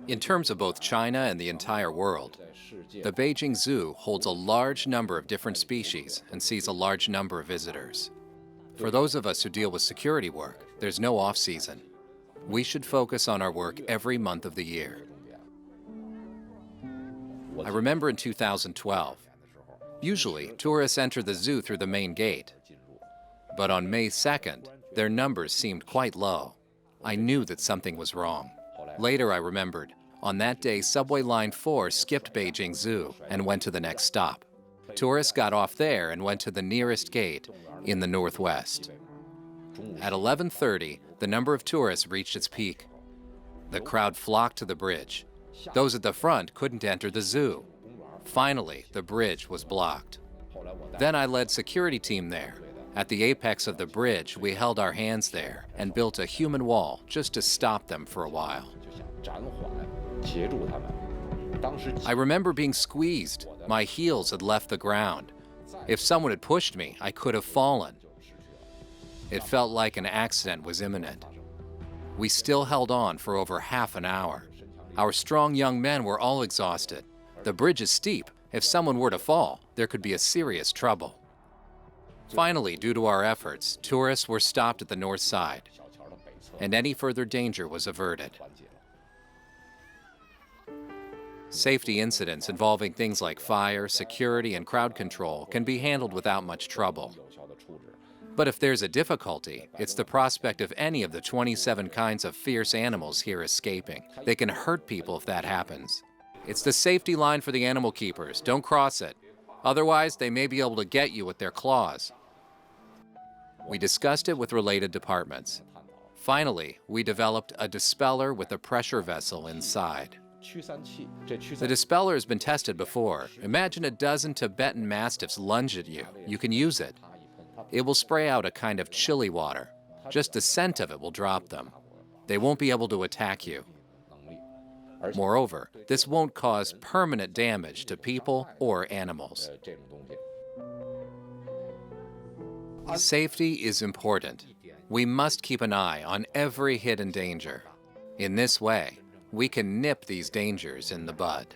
In terms of both China and the entire world, the Beijing Zoo holds a large number of different species and sees a large number of visitors. For those of us who deal with security work, there's no off-season. We should focus on our work every month of the year. I remember in 2012, usually tourists enter the zoo through the main gate. But on May 2nd, their numbers seemed quite low. I knew that something was wrong. Later I remembered, on that day Subway Line 4 skipped Beijing Zoo and went to the next stop. Tourists got off there and went to the nearest gate in the northwest. At 11:30, the number of tourists reached its peak. The crowd flocked to the bridge. Those at the front couldn't enter the zoo. Finally, the bridge was blocked. Then I led security team there. At the apex of the bridge, we held our hands there and built a human wall just to stop them for a while. I remember being squeezed. My heels had left the ground. If someone had pushed me, I could have fallen. It felt like an accident was imminent. We still held on for over half an hour. Our strong young men were all exhausted. The bridge is steep. If someone were to fall, there could be a serious trouble. Finally, due to our efforts, tourists were stopped at the north side, and any further danger was averted. Safety incidents involving things like fire, security, and crowd control can be handled without much trouble. But if there's a difficulty, it's the prospect of any of the 27 kinds of fierce animals here escaping. They can hurt people if that happens. It's the safety line for the animal keepers. Don't cross it. Otherwise, they may be able to get you with their claws. We discussed it with related departments. Finally, we developed a dispeller with a pressure vessel inside. The dispeller has been tested before. Imagine a dozen Tibetan Mastiffs lunge at you. You can use it. It will spray out a kind of chili water. Just the scent of it will drop them. They won't be able to attack you. Moreover, this won't cause permanent damage to people or animals. Safety is important. We must keep an eye on every hidden danger. In this way, we can nip these dangers in the bud.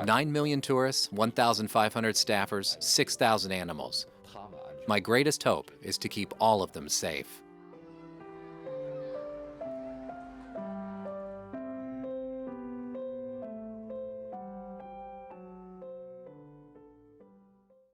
9 million tourists, 1,500 staffers, 6,000 animals. My greatest hope is to keep all of them safe.